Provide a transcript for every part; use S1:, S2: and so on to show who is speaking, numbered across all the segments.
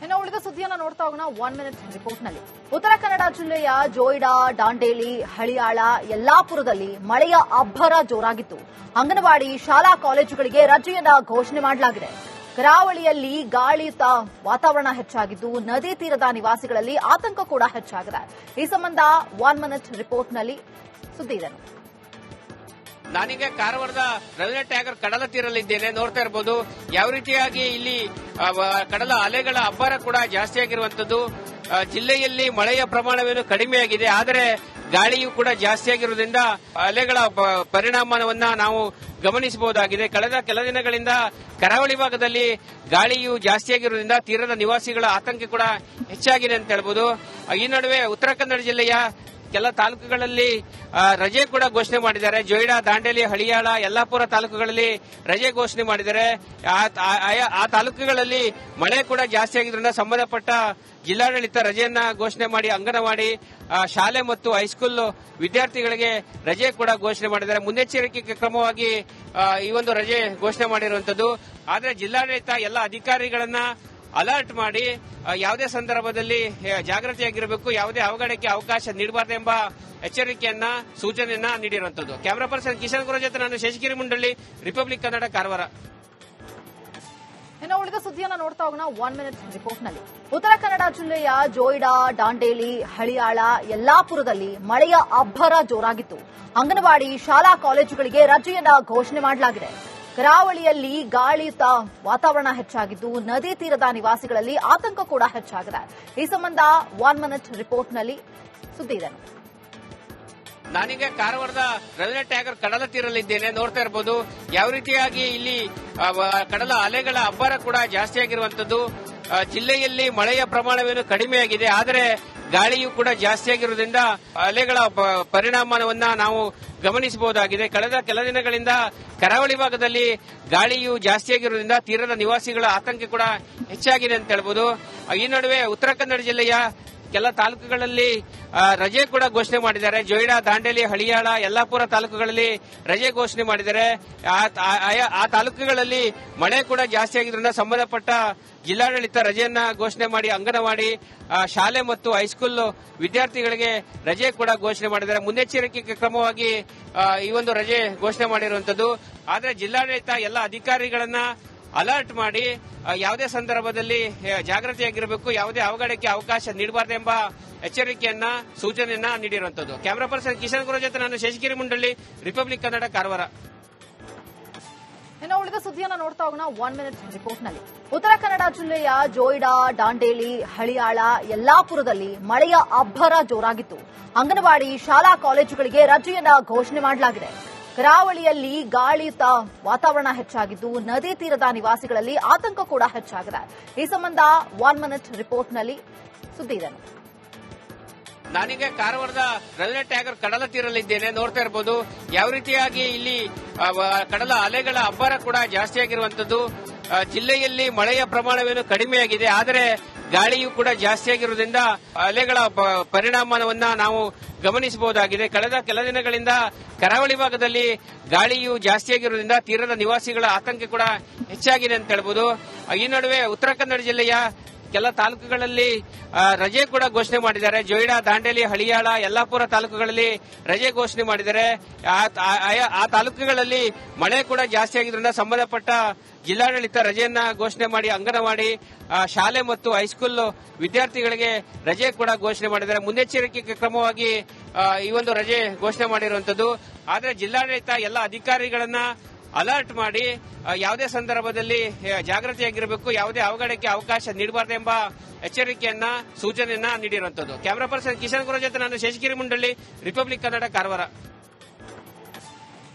S1: ಇನ್ನು ಉಳಿದ ಸುದ್ದಿಯನ್ನು ನೋಡ್ತಾ ಹೋಗೋಣ 1 ಮಿನಿಟ್ ರಿಪೋರ್ಟ್ನಲ್ಲಿ. ಉತ್ತರ ಕನ್ನಡ ಜಿಲ್ಲೆಯ ಜೋಯಿಡಾ, ದಾಂಡೇಲಿ, ಹಳಿಯಾಳ, ಯಲ್ಲಾಪುರದಲ್ಲಿ ಮಳೆಯ ಅಬ್ಬರ ಜೋರಾಗಿತ್ತು. ಅಂಗನವಾಡಿ, ಶಾಲಾ ಕಾಲೇಜುಗಳಿಗೆ ರಜೆಯನ್ನ ಘೋಷಣೆ ಮಾಡಲಾಗಿದೆ. ಕರಾವಳಿಯಲ್ಲಿ ಗಾಳಿಯುತ ವಾತಾವರಣ ಹೆಚ್ಚಾಗಿದ್ದು ನದಿ ತೀರದ ನಿವಾಸಿಗಳಲ್ಲಿ ಆತಂಕ ಕೂಡ ಹೆಚ್ಚಾಗಿದೆ. ಈ ಸಂಬಂಧ 1 ಮಿನಿಟ್ ರಿಪೋರ್ಟ್ನಲ್ಲಿ ಸುದ್ದಿ ಇದೆ.
S2: ನಾನೀಗ ಕಾರವಾರದ ರವೀಂದ್ರ ಟ್ಯಾಗರ್ ಕಡಲ ತೀರಲ್ಲಿದ್ದೇನೆ. ನೋಡ್ತಾ ಇರಬಹುದು ಯಾವ ರೀತಿಯಾಗಿ ಇಲ್ಲಿ ಕಡಲ ಅಲೆಗಳ ಅಬ್ಬರ ಕೂಡ ಜಾಸ್ತಿ ಆಗಿರುವಂತದ್ದು. ಜಿಲ್ಲೆಯಲ್ಲಿ ಮಳೆಯ ಪ್ರಮಾಣವೇನು ಕಡಿಮೆಯಾಗಿದೆ, ಆದರೆ ಗಾಳಿಯೂ ಕೂಡ ಜಾಸ್ತಿ ಆಗಿರುವುದರಿಂದ ಅಲೆಗಳ ಪರಿಣಾಮವನ್ನ ನಾವು ಗಮನಿಸಬಹುದಾಗಿದೆ. ಕಳೆದ ಕೆಲ ದಿನಗಳಿಂದ ಕರಾವಳಿ ಭಾಗದಲ್ಲಿ ಗಾಳಿಯು ಜಾಸ್ತಿಯಾಗಿರುವುದರಿಂದ ತೀರದ ನಿವಾಸಿಗಳ ಆತಂಕ ಕೂಡ ಹೆಚ್ಚಾಗಿದೆ ಅಂತ ಹೇಳ್ಬೋದು. ಈ ನಡುವೆ ಉತ್ತರ ಕನ್ನಡ ಜಿಲ್ಲೆಯ ಕೆಲ ತಾಲೂಕುಗಳಲ್ಲಿ ರಜೆ ಕೂಡ ಘೋಷಣೆ ಮಾಡಿದ್ದಾರೆ. ಜೋಯಿಡಾ, ದಾಂಡೇಲಿ, ಹಳಿಯಾಳ, ಯಲ್ಲಾಪುರ ತಾಲೂಕುಗಳಲ್ಲಿ ರಜೆ ಘೋಷಣೆ ಮಾಡಿದ್ದಾರೆ. ಆ ತಾಲೂಕುಗಳಲ್ಲಿ ಮಳೆ ಕೂಡ ಜಾಸ್ತಿ ಆಗಿದ್ರಿಂದ ಸಂಬಂಧಪಟ್ಟ ಜಿಲ್ಲಾಡಳಿತ ರಜೆಯನ್ನ ಘೋಷಣೆ ಮಾಡಿ ಅಂಗನವಾಡಿ, ಶಾಲೆ ಮತ್ತು ಹೈಸ್ಕೂಲ್ ವಿದ್ಯಾರ್ಥಿಗಳಿಗೆ ರಜೆ ಕೂಡ ಘೋಷಣೆ ಮಾಡಿದ್ದಾರೆ. ಮುನ್ನೆಚ್ಚರಿಕೆ ಕ್ರಮವಾಗಿ ಈ ಒಂದು ರಜೆ ಘೋಷಣೆ ಮಾಡಿರುವಂತದ್ದು. ಆದರೆ ಜಿಲ್ಲಾಡಳಿತ ಎಲ್ಲ ಅಧಿಕಾರಿಗಳನ್ನ ಅಲರ್ಟ್ ಮಾಡಿ ಯಾವುದೇ ಸಂದರ್ಭದಲ್ಲಿ ಜಾಗೃತಿಯಾಗಿರಬೇಕು, ಯಾವುದೇ ಅವಘಡಕ್ಕೆ ಅವಕಾಶ ನೀಡಬಾರದೆಂಬ ಎಚ್ಚರಿಕೆಯನ್ನ, ಸೂಚನೆಯನ್ನ ನೀಡಿರುವಂತದ್ದು. ಕ್ಯಾಮರಾ ಪರ್ಸನ್ ಕಿಶನ್ ಗುರು ಜೊತೆ ನಾನು ಶಶಿಗಿರಿ ಮುಂಡಳ್ಳಿ, ರಿಪಬ್ಲಿಕ್ ಕನ್ನಡ, ಕಾರವಾರ.
S1: ಇನ್ನು ಉಳಿದ ಸುದ್ದಿಯನ್ನು ನೋಡ್ತಾ ಹೋಗೋಣ 1 ಮಿನಿಟ್ ರಿಪೋರ್ಟ್ನಲ್ಲಿ. ಉತ್ತರ ಕನ್ನಡ ಜಿಲ್ಲೆಯ ಜೋಯಿಡಾ, ದಾಂಡೇಲಿ, ಹಳಿಯಾಳ, ಯಲ್ಲಾಪುರದಲ್ಲಿ ಮಳೆಯ ಅಬ್ಬರ ಜೋರಾಗಿತ್ತು. ಅಂಗನವಾಡಿ, ಶಾಲಾ ಕಾಲೇಜುಗಳಿಗೆ ರಜೆಯನ್ನ ಘೋಷಣೆ ಮಾಡಲಾಗಿದೆ. ಕರಾವಳಿಯಲ್ಲಿ ಗಾಳಿಯುತ ವಾತಾವರಣ ಹೆಚ್ಚಾಗಿದ್ದು ನದಿ ತೀರದ ನಿವಾಸಿಗಳಲ್ಲಿ ಆತಂಕ ಕೂಡ ಹೆಚ್ಚಾಗಿದೆ. ಈ ಸಂಬಂಧ 1 ಮಿನಿಟ್ ರಿಪೋರ್ಟ್ನಲ್ಲಿ ಸುದ್ದಿ ಇದೆ.
S2: ನಾನೀಗ ಕಾರವಾರದ ರವೀಂದ್ರ ಟ್ಯಾಗರ್ ಕಡಲ ತೀರಲ್ಲಿದ್ದೇನೆ. ನೋಡ್ತಾ ಇರಬಹುದು ಯಾವ ರೀತಿಯಾಗಿ ಇಲ್ಲಿ ಕಡಲ ಅಲೆಗಳ ಅಬ್ಬರ ಕೂಡ ಜಾಸ್ತಿ ಆಗಿರುವಂತದ್ದು. ಜಿಲ್ಲೆಯಲ್ಲಿ ಮಳೆಯ ಪ್ರಮಾಣವೇನು ಕಡಿಮೆಯಾಗಿದೆ, ಆದರೆ ಗಾಳಿಯೂ ಕೂಡ ಜಾಸ್ತಿ ಆಗಿರುವುದರಿಂದ ಅಲೆಗಳ ಪರಿಣಾಮವನ್ನ ನಾವು ಗಮನಿಸಬಹುದಾಗಿದೆ. ಕಳೆದ ಕೆಲ ದಿನಗಳಿಂದ ಕರಾವಳಿ ಭಾಗದಲ್ಲಿ ಗಾಳಿಯು ಜಾಸ್ತಿಯಾಗಿರುವುದರಿಂದ ತೀರದ ನಿವಾಸಿಗಳ ಆತಂಕ ಕೂಡ ಹೆಚ್ಚಾಗಿದೆ ಅಂತ ಹೇಳ್ಬೋದು. ಈ ನಡುವೆ ಉತ್ತರ ಕನ್ನಡ ಜಿಲ್ಲೆಯ ಕೆಲ ತಾಲೂಕುಗಳಲ್ಲಿ ರಜೆ ಕೂಡ ಘೋಷಣೆ ಮಾಡಿದ್ದಾರೆ. ಜೋಯಿಡಾ, ದಾಂಡೇಲಿ, ಹಳಿಯಾಳ, ಯಲ್ಲಾಪುರ ತಾಲೂಕುಗಳಲ್ಲಿ ರಜೆ ಘೋಷಣೆ ಮಾಡಿದ್ದಾರೆ. ಆ ತಾಲೂಕುಗಳಲ್ಲಿ ಮಳೆ ಕೂಡ ಜಾಸ್ತಿ ಆಗಿದ್ರಿಂದ ಸಂಬಂಧಪಟ್ಟ ಜಿಲ್ಲಾಡಳಿತ ರಜೆಯನ್ನ ಘೋಷಣೆ ಮಾಡಿ ಅಂಗನವಾಡಿ, ಶಾಲೆ ಮತ್ತು ಹೈಸ್ಕೂಲ್ ವಿದ್ಯಾರ್ಥಿಗಳಿಗೆ ರಜೆ ಕೂಡ ಘೋಷಣೆ ಮಾಡಿದ್ದಾರೆ. ಮುನ್ನೆಚ್ಚರಿಕೆ ಕ್ರಮವಾಗಿ ಈ ಒಂದು ರಜೆ ಘೋಷಣೆ ಮಾಡಿರುವಂತದ್ದು. ಆದರೆ ಜಿಲ್ಲಾಡಳಿತ ಎಲ್ಲ ಅಧಿಕಾರಿಗಳನ್ನ ಅಲರ್ಟ್ ಮಾಡಿ ಯಾವುದೇ ಸಂದರ್ಭದಲ್ಲಿ ಜಾಗೃತಿಯಾಗಿರಬೇಕು, ಯಾವುದೇ ಅವಘಡಕ್ಕೆ ಅವಕಾಶ ನೀಡಬಾರದೆಂಬ ಎಚ್ಚರಿಕೆಯನ್ನ, ಸೂಚನೆಯನ್ನ ನೀಡಿರುವಂತದ್ದು. ಕ್ಯಾಮರಾ ಪರ್ಸನ್ ಕಿಶನ್ ಗುರು ಜೊತೆ ನಾನು ಶಶಿಗಿರಿ ಮುಂಡಳ್ಳಿ, ರಿಪಬ್ಲಿಕ್ ಕನ್ನಡ, ಕಾರವಾರ.
S1: ಇನ್ನು ಉಳಿದ ಸುದ್ದಿಯನ್ನು ನೋಡ್ತಾ ಹೋಗೋಣ 1 ಮಿನಿಟ್ ರಿಪೋರ್ಟ್ನಲ್ಲಿ. ಉತ್ತರ ಕನ್ನಡ ಜಿಲ್ಲೆಯ ಜೋಯಿಡಾ, ದಾಂಡೇಲಿ, ಹಳಿಯಾಳ, ಯಲ್ಲಾಪುರದಲ್ಲಿ ಮಳೆಯ ಅಬ್ಬರ ಜೋರಾಗಿತ್ತು. ಅಂಗನವಾಡಿ, ಶಾಲಾ ಕಾಲೇಜುಗಳಿಗೆ ರಜೆಯನ್ನ ಘೋಷಣೆ ಮಾಡಲಾಗಿದೆ. ಕರಾವಳಿಯಲ್ಲಿ ಗಾಳಿಯುತ ವಾತಾವರಣ ಹೆಚ್ಚಾಗಿದ್ದು ನದಿ ತೀರದ ನಿವಾಸಿಗಳಲ್ಲಿ ಆತಂಕ ಕೂಡ ಹೆಚ್ಚಾಗಿದೆ. ಈ ಸಂಬಂಧ 1 ಮಿನಿಟ್ ರಿಪೋರ್ಟ್ನಲ್ಲಿ ಸುದ್ದಿ ಇದೆ.
S2: ನಾನೀಗ ಕಾರವಾರದ ರವೀಂದ್ರ ಟ್ಯಾಗರ್ ಕಡಲ ತೀರಲ್ಲಿದ್ದೇನೆ. ನೋಡ್ತಾ ಇರಬಹುದು ಯಾವ ರೀತಿಯಾಗಿ ಇಲ್ಲಿ ಕಡಲ ಅಲೆಗಳ ಅಬ್ಬರ ಕೂಡ ಜಾಸ್ತಿ ಆಗಿರುವಂತದ್ದು. ಜಿಲ್ಲೆಯಲ್ಲಿ ಮಳೆಯ ಪ್ರಮಾಣವೇನು ಕಡಿಮೆಯಾಗಿದೆ, ಆದರೆ ಗಾಳಿಯೂ ಕೂಡ ಜಾಸ್ತಿ ಆಗಿರುವುದರಿಂದ ಅಲೆಗಳ ಪರಿಣಾಮವನ್ನ ನಾವು ಗಮನಿಸಬಹುದಾಗಿದೆ. ಕಳೆದ ಕೆಲ ದಿನಗಳಿಂದ ಕರಾವಳಿ ಭಾಗದಲ್ಲಿ ಗಾಳಿಯು ಜಾಸ್ತಿಯಾಗಿರುವುದರಿಂದ ತೀರದ ನಿವಾಸಿಗಳ ಆತಂಕ ಕೂಡ ಹೆಚ್ಚಾಗಿದೆ ಅಂತ ಹೇಳ್ಬೋದು. ಈ ನಡುವೆ ಉತ್ತರ ಕನ್ನಡ ಜಿಲ್ಲೆಯ ಕೆಲ ತಾಲೂಕುಗಳಲ್ಲಿ ರಜೆ ಕೂಡ ಘೋಷಣೆ ಮಾಡಿದ್ದಾರೆ. ಜೋಯಿಡಾ, ದಾಂಡೇಲಿ, ಹಳಿಯಾಳ, ಯಲ್ಲಾಪುರ ತಾಲೂಕುಗಳಲ್ಲಿ ರಜೆ ಘೋಷಣೆ ಮಾಡಿದ್ದಾರೆ. ಆ ತಾಲೂಕುಗಳಲ್ಲಿ ಮಳೆ ಕೂಡ ಜಾಸ್ತಿ ಆಗಿದ್ರಿಂದ ಸಂಬಂಧಪಟ್ಟ ಜಿಲ್ಲಾಡಳಿತ ರಜೆಯನ್ನ ಘೋಷಣೆ ಮಾಡಿ ಅಂಗನವಾಡಿ, ಶಾಲೆ ಮತ್ತು ಹೈಸ್ಕೂಲ್ ವಿದ್ಯಾರ್ಥಿಗಳಿಗೆ ರಜೆ ಕೂಡ ಘೋಷಣೆ ಮಾಡಿದ್ದಾರೆ. ಮುನ್ನೆಚ್ಚರಿಕೆ ಕ್ರಮವಾಗಿ ಈ ಒಂದು ರಜೆ ಘೋಷಣೆ ಮಾಡಿರುವಂತದ್ದು. ಆದರೆ ಜಿಲ್ಲಾಡಳಿತ ಎಲ್ಲ ಅಧಿಕಾರಿಗಳನ್ನ ಅಲರ್ಟ್ ಮಾಡಿ ಯಾವುದೇ ಸಂದರ್ಭದಲ್ಲಿ ಜಾಗೃತಿಯಾಗಿರಬೇಕು, ಯಾವುದೇ ಅವಘಡಕ್ಕೆ ಅವಕಾಶ ನೀಡಬಾರದೆಂಬ ಎಚ್ಚರಿಕೆಯನ್ನ, ಸೂಚನೆಯನ್ನ ನೀಡಿರುವಂತದ್ದು. ಕ್ಯಾಮರಾ ಪರ್ಸನ್ ಕಿಶನ್ ಗುರು ಜೊತೆ ನಾನು ಶಶಿಗಿರಿ ಮುಂಡಳ್ಳಿ, ರಿಪಬ್ಲಿಕ್ ಕನ್ನಡ, ಕಾರವಾರ.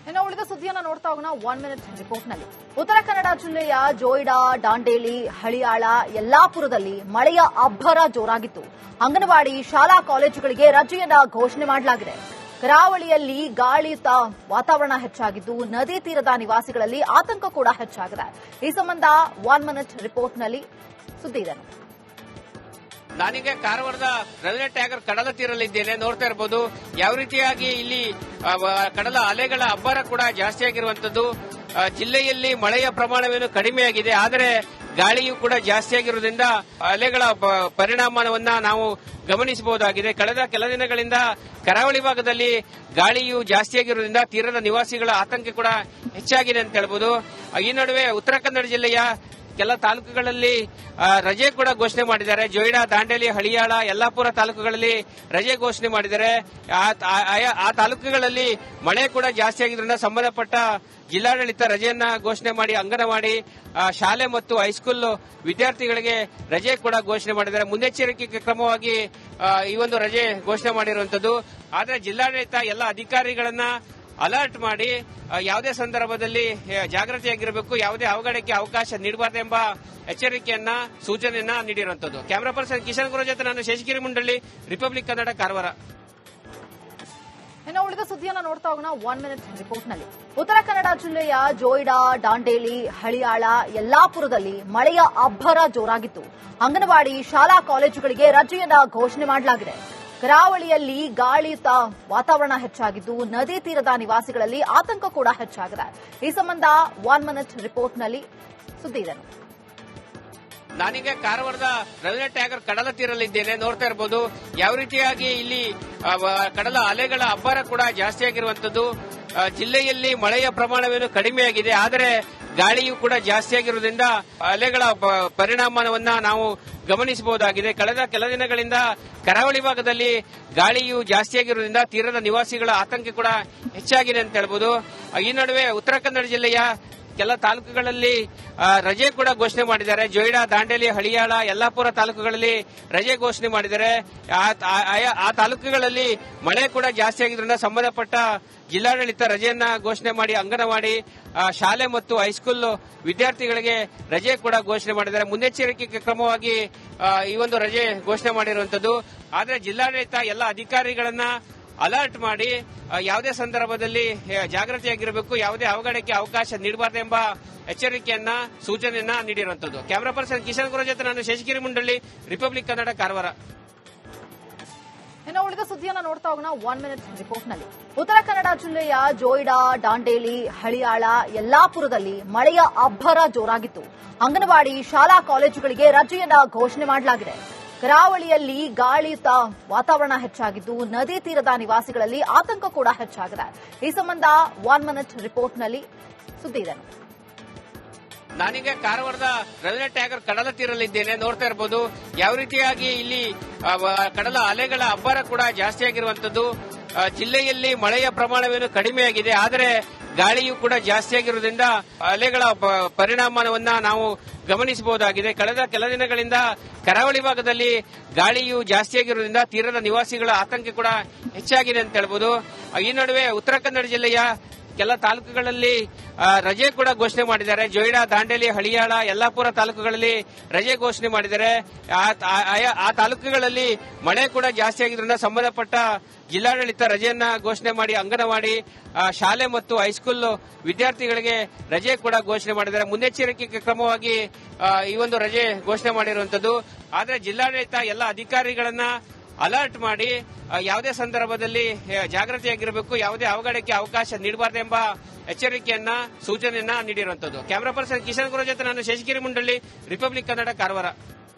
S1: ಇನ್ನು ಉಳಿದ ಸುದ್ದಿಯನ್ನು ನೋಡ್ತಾ ಹೋಗೋಣ 1 ಮಿನಿಟ್ ರಿಪೋರ್ಟ್ನಲ್ಲಿ. ಉತ್ತರ ಕನ್ನಡ ಜಿಲ್ಲೆಯ ಜೋಯಿಡಾ, ದಾಂಡೇಲಿ, ಹಳಿಯಾಳ, ಯಲ್ಲಾಪುರದಲ್ಲಿ ಮಳೆಯ ಅಬ್ಬರ ಜೋರಾಗಿತ್ತು. ಅಂಗನವಾಡಿ, ಶಾಲಾ ಕಾಲೇಜುಗಳಿಗೆ ರಜೆಯನ್ನ ಘೋಷಣೆ ಮಾಡಲಾಗಿದೆ. ಕರಾವಳಿಯಲ್ಲಿ ಗಾಳಿಯುತ ವಾತಾವರಣ ಹೆಚ್ಚಾಗಿದ್ದು ನದಿ ತೀರದ ನಿವಾಸಿಗಳಲ್ಲಿ ಆತಂಕ ಕೂಡ ಹೆಚ್ಚಾಗಿದೆ. ಈ ಸಂಬಂಧ 1 ಮಿನಿಟ್ ರಿಪೋರ್ಟ್ನಲ್ಲಿ ಸುದ್ದಿ ಇದೆ.
S2: ನಾನೀಗ ಕಾರವಾರದ ರವೀಂದ್ರ ಟ್ಯಾಗರ್ ಕಡಲ ತೀರಲ್ಲಿದ್ದೇನೆ. ನೋಡ್ತಾ ಇರಬಹುದು ಯಾವ ರೀತಿಯಾಗಿ ಇಲ್ಲಿ ಕಡಲ ಅಲೆಗಳ ಅಬ್ಬರ ಕೂಡ ಜಾಸ್ತಿ ಆಗಿರುವಂತದ್ದು. ಜಿಲ್ಲೆಯಲ್ಲಿ ಮಳೆಯ ಪ್ರಮಾಣವೇನು ಕಡಿಮೆಯಾಗಿದೆ, ಆದರೆ ಗಾಳಿಯೂ ಕೂಡ ಜಾಸ್ತಿ ಆಗಿರುವುದರಿಂದ ಅಲೆಗಳ ಪರಿಣಾಮವನ್ನ ನಾವು ಗಮನಿಸಬಹುದಾಗಿದೆ. ಕಳೆದ ಕೆಲ ದಿನಗಳಿಂದ ಕರಾವಳಿ ಭಾಗದಲ್ಲಿ ಗಾಳಿಯು ಜಾಸ್ತಿಯಾಗಿರುವುದರಿಂದ ತೀರದ ನಿವಾಸಿಗಳ ಆತಂಕ ಕೂಡ ಹೆಚ್ಚಾಗಿದೆ ಅಂತ ಹೇಳ್ಬೋದು. ಈ ನಡುವೆ ಉತ್ತರ ಕನ್ನಡ ಜಿಲ್ಲೆಯ ಕೆಲ ತಾಲೂಕುಗಳಲ್ಲಿ ರಜೆ ಕೂಡ ಘೋಷಣೆ ಮಾಡಿದ್ದಾರೆ. ಜೊಯ್ಡಾ, ದಾಂಡೇಲಿ, ಹಳಿಯಾಳ, ಯಲ್ಲಾಪುರ ತಾಲೂಕುಗಳಲ್ಲಿ ರಜೆ ಘೋಷಣೆ ಮಾಡಿದ್ದಾರೆ. ಆ ತಾಲೂಕುಗಳಲ್ಲಿ ಮಳೆ ಕೂಡ ಜಾಸ್ತಿ ಆಗಿದ್ರಿಂದ ಸಂಬಂಧಪಟ್ಟ ಜಿಲ್ಲಾಡಳಿತ ರಜೆಯನ್ನ ಘೋಷಣೆ ಮಾಡಿ ಅಂಗನವಾಡಿ, ಶಾಲೆ ಮತ್ತು ಹೈಸ್ಕೂಲ್ ವಿದ್ಯಾರ್ಥಿಗಳಿಗೆ ರಜೆ ಕೂಡ ಘೋಷಣೆ ಮಾಡಿದ್ದಾರೆ. ಮುನ್ನೆಚ್ಚರಿಕೆ ಕ್ರಮವಾಗಿ ಈ ಒಂದು ರಜೆ ಘೋಷಣೆ ಮಾಡಿರುವಂತದ್ದು. ಆದರೆ ಜಿಲ್ಲಾಡಳಿತ ಎಲ್ಲ ಅಧಿಕಾರಿಗಳನ್ನ ಅಲರ್ಟ್ ಮಾಡಿ ಯಾವುದೇ ಸಂದರ್ಭದಲ್ಲಿ ಜಾಗೃತಿಯಾಗಿರಬೇಕು, ಯಾವುದೇ ಅವಘಡಕ್ಕೆ ಅವಕಾಶ ನೀಡಬಾರದೆಂಬ ಎಚ್ಚರಿಕೆಯನ್ನ ಸೂಚನೆಯನ್ನ ನೀಡಿರುವಂತದ್ದು. ಕ್ಯಾಮರಾ ಪರ್ಸನ್ ಕಿಶನ್ ಗುರು ಜೊತೆ ನಾನು ಶೇಷಗಿರಿ ಮುಂಡಳ್ಳಿ, ರಿಪಬ್ಲಿಕ್ ಕನ್ನಡ, ಕಾರವಾರ.
S1: ಇನ್ನು ಉಳಿದ ಸುದ್ದಿಯನ್ನ ನೋಡ್ತಾ ಹೋಗೋಣ 1 ಮಿನಿಟ್ ರಿಪೋರ್ಟ್ನಲ್ಲಿ. ಉತ್ತರ ಕನ್ನಡ ಜಿಲ್ಲೆಯ ಜೊಯ್ಡಾ, ದಾಂಡೇಲಿ, ಹಳಿಯಾಳ, ಯಲ್ಲಾಪುರದಲ್ಲಿ ಮಳೆಯ ಅಬ್ಬರ ಜೋರಾಗಿತ್ತು. ಅಂಗನವಾಡಿ, ಶಾಲಾ ಕಾಲೇಜುಗಳಿಗೆ ರಜೆಯನ್ನ ಘೋಷಣೆ ಮಾಡಲಾಗಿದೆ. ಕರಾವಳಿಯಲ್ಲಿ ಗಾಳಿಯುತ ವಾತಾವರಣ ಹೆಚ್ಚಾಗಿದ್ದು ನದಿ ತೀರದ ನಿವಾಸಿಗಳಲ್ಲಿ ಆತಂಕ ಕೂಡ ಹೆಚ್ಚಾಗಿದೆ. ಈ ಸಂಬಂಧ 1 ಮಿನಿಟ್ ರಿಪೋರ್ಟ್ನಲ್ಲಿ ಸುದ್ದಿ ಇದೆ.
S2: ನಾನೀಗ ಕಾರವಾರದ ರವೀಂದ್ರ ಟ್ಯಾಗರ್ ಕಡಲ ತೀರಲ್ಲಿದ್ದೇನೆ. ನೋಡ್ತಾ ಇರಬಹುದು ಯಾವ ರೀತಿಯಾಗಿ ಇಲ್ಲಿ ಕಡಲ ಅಲೆಗಳ ಅಬ್ಬರ ಕೂಡ ಜಾಸ್ತಿ ಆಗಿರುವಂತದ್ದು. ಜಿಲ್ಲೆಯಲ್ಲಿ ಮಳೆಯ ಪ್ರಮಾಣವೇನು ಕಡಿಮೆಯಾಗಿದೆ, ಆದರೆ ಗಾಳಿಯೂ ಕೂಡ ಜಾಸ್ತಿ ಆಗಿರುವುದರಿಂದ ಅಲೆಗಳ ಪರಿಣಾಮವನ್ನ ನಾವು ಗಮನಿಸಬಹುದಾಗಿದೆ. ಕಳೆದ ಕೆಲ ದಿನಗಳಿಂದ ಕರಾವಳಿ ಭಾಗದಲ್ಲಿ ಗಾಳಿಯು ಜಾಸ್ತಿಯಾಗಿರುವುದರಿಂದ ತೀರದ ನಿವಾಸಿಗಳ ಆತಂಕ ಕೂಡ ಹೆಚ್ಚಾಗಿದೆ ಅಂತ ಹೇಳ್ಬೋದು. ಈ ನಡುವೆ ಉತ್ತರ ಕನ್ನಡ ಜಿಲ್ಲೆಯ ಕೆಲ ತಾಲೂಕುಗಳಲ್ಲಿ ರಜೆ ಕೂಡ ಘೋಷಣೆ ಮಾಡಿದ್ದಾರೆ. ಜೊಯ್ಡಾ, ದಾಂಡೇಲಿ, ಹಳಿಯಾಳ, ಯಲ್ಲಾಪುರ ತಾಲೂಕುಗಳಲ್ಲಿ ರಜೆ ಘೋಷಣೆ ಮಾಡಿದ್ದಾರೆ. ಆ ತಾಲೂಕುಗಳಲ್ಲಿ ಮಳೆ ಕೂಡ ಜಾಸ್ತಿ ಆಗಿದ್ರಿಂದ ಸಂಬಂಧಪಟ್ಟ ಜಿಲ್ಲಾಡಳಿತ ರಜೆಯನ್ನ ಘೋಷಣೆ ಮಾಡಿ ಅಂಗನವಾಡಿ, ಶಾಲೆ ಮತ್ತು ಹೈಸ್ಕೂಲ್ ವಿದ್ಯಾರ್ಥಿಗಳಿಗೆ ರಜೆ ಕೂಡ ಘೋಷಣೆ ಮಾಡಿದ್ದಾರೆ. ಮುನ್ನೆಚ್ಚರಿಕೆ ಕ್ರಮವಾಗಿ ಈ ಒಂದು ರಜೆ ಘೋಷಣೆ ಮಾಡಿರುವಂತದ್ದು. ಆದರೆ ಜಿಲ್ಲಾಡಳಿತ ಎಲ್ಲ ಅಧಿಕಾರಿಗಳನ್ನ ಅಲರ್ಟ್ ಮಾಡಿ ಯಾವುದೇ ಸಂದರ್ಭದಲ್ಲಿ ಜಾಗೃತಿಯಾಗಿರಬೇಕು, ಯಾವುದೇ ಅವಘಡಕ್ಕೆ ಅವಕಾಶ ನೀಡಬಾರದೆಂಬ ಎಚ್ಚರಿಕೆಯನ್ನ ಸೂಚನೆಯನ್ನ ನೀಡಿರುವಂತದ್ದು. ಕ್ಯಾಮರಾ ಪರ್ಸನ್ ಕಿಶನ್ ಗುರು ಜೊತೆ ನಾನು ಶೇಷಗಿರಿ ಮುಂಡಳ್ಳಿ, ರಿಪಬ್ಲಿಕ್ ಕನ್ನಡ, ಕಾರವಾರ.
S1: ಇನ್ನು ಉಳಿದ ಸುದ್ದಿಯನ್ನ ನೋಡ್ತಾ ಹೋಗೋಣ 1 ಮಿನಿಟ್ ರಿಪೋರ್ಟ್ನಲ್ಲಿ. ಉತ್ತರ ಕನ್ನಡ ಜಿಲ್ಲೆಯ ಜೊಯ್ಡಾ, ದಾಂಡೇಲಿ, ಹಳಿಯಾಳ, ಯಲ್ಲಾಪುರದಲ್ಲಿ ಮಳೆಯ ಅಬ್ಬರ ಜೋರಾಗಿತ್ತು. ಅಂಗನವಾಡಿ, ಶಾಲಾ ಕಾಲೇಜುಗಳಿಗೆ ರಜೆಯನ್ನ ಘೋಷಣೆ ಮಾಡಲಾಗಿದೆ. ಕರಾವಳಿಯಲ್ಲಿ ಗಾಳಿಯುತ ವಾತಾವರಣ ಹೆಚ್ಚಾಗಿದ್ದು ನದಿ ತೀರದ ನಿವಾಸಿಗಳಲ್ಲಿ ಆತಂಕ ಕೂಡ ಹೆಚ್ಚಾಗಿದೆ. ಈ ಸಂಬಂಧ 1 ಮಿನಿಟ್ ರಿಪೋರ್ಟ್ನಲ್ಲಿ ಸುದ್ದಿ ಇದೆ.
S2: ನಾನೀಗ ಕಾರವಾರದ ರವೀಂದ್ರ ಟ್ಯಾಗರ್ ಕಡಲ ತೀರಲ್ಲಿದ್ದೇನೆ. ನೋಡ್ತಾ ಇರಬಹುದು ಯಾವ ರೀತಿಯಾಗಿ ಇಲ್ಲಿ ಕಡಲ ಅಲೆಗಳ ಅಬ್ಬರ ಕೂಡ ಜಾಸ್ತಿ ಆಗಿರುವಂತದ್ದು. ಜಿಲ್ಲೆಯಲ್ಲಿ ಮಳೆಯ ಪ್ರಮಾಣವೇನು ಕಡಿಮೆಯಾಗಿದೆ, ಆದರೆ ಗಾಳಿಯೂ ಕೂಡ ಜಾಸ್ತಿ ಆಗಿರುವುದರಿಂದ ಅಲೆಗಳ ಪರಿಣಾಮವನ್ನ ನಾವು ಗಮನಿಸಬಹುದಾಗಿದೆ. ಕಳೆದ ಕೆಲ ದಿನಗಳಿಂದ ಕರಾವಳಿ ಭಾಗದಲ್ಲಿ ಗಾಳಿಯು ಜಾಸ್ತಿಯಾಗಿರುವುದರಿಂದ ತೀರದ ನಿವಾಸಿಗಳ ಆತಂಕ ಕೂಡ ಹೆಚ್ಚಾಗಿದೆ ಅಂತ ಹೇಳ್ಬೋದು. ಈ ನಡುವೆ ಉತ್ತರ ಕನ್ನಡ ಜಿಲ್ಲೆಯ ಕೆಲ ತಾಲೂಕುಗಳಲ್ಲಿ ರಜೆ ಕೂಡ ಘೋಷಣೆ ಮಾಡಿದ್ದಾರೆ. ಜೊಯ್ಡಾ, ದಾಂಡೇಲಿ, ಹಳಿಯಾಳ, ಯಲ್ಲಾಪುರ ತಾಲೂಕುಗಳಲ್ಲಿ ರಜೆ ಘೋಷಣೆ ಮಾಡಿದ್ದಾರೆ. ಆ ತಾಲೂಕುಗಳಲ್ಲಿ ಮಳೆ ಕೂಡ ಜಾಸ್ತಿ ಆಗಿದ್ರಿಂದ ಸಂಬಂಧಪಟ್ಟ ಜಿಲ್ಲಾಡಳಿತ ರಜೆಯನ್ನ ಘೋಷಣೆ ಮಾಡಿ ಅಂಗನವಾಡಿ, ಶಾಲೆ ಮತ್ತು ಹೈಸ್ಕೂಲ್ ವಿದ್ಯಾರ್ಥಿಗಳಿಗೆ ರಜೆ ಕೂಡ ಘೋಷಣೆ ಮಾಡಿದ್ದಾರೆ. ಮುನ್ನೆಚ್ಚರಿಕೆ ಕ್ರಮವಾಗಿ ಈ ಒಂದು ರಜೆ ಘೋಷಣೆ ಮಾಡಿರುವಂತದ್ದು. ಆದರೆ ಜಿಲ್ಲಾಡಳಿತ ಎಲ್ಲ ಅಧಿಕಾರಿಗಳನ್ನ ಅಲರ್ಟ್ ಮಾಡಿ ಯಾವುದೇ ಸಂದರ್ಭದಲ್ಲಿ ಜಾಗೃತಿಯಾಗಿರಬೇಕು, ಯಾವುದೇ ಅವಘಡಕ್ಕೆ ಅವಕಾಶ ನೀಡಬಾರದೆಂಬ ಎಚ್ಚರಿಕೆಯನ್ನ ಸೂಚನೆಯನ್ನ ನೀಡಿರುವಂತದ್ದು. ಕ್ಯಾಮರಾ ಪರ್ಸನ್ ಕಿಶನ್ ಗುರು ಜೊತೆ ನಾನು ಶೇಷಗಿರಿ ಮುಂಡಳ್ಳಿ, ರಿಪಬ್ಲಿಕ್ ಕನ್ನಡ, ಕಾರವಾರ.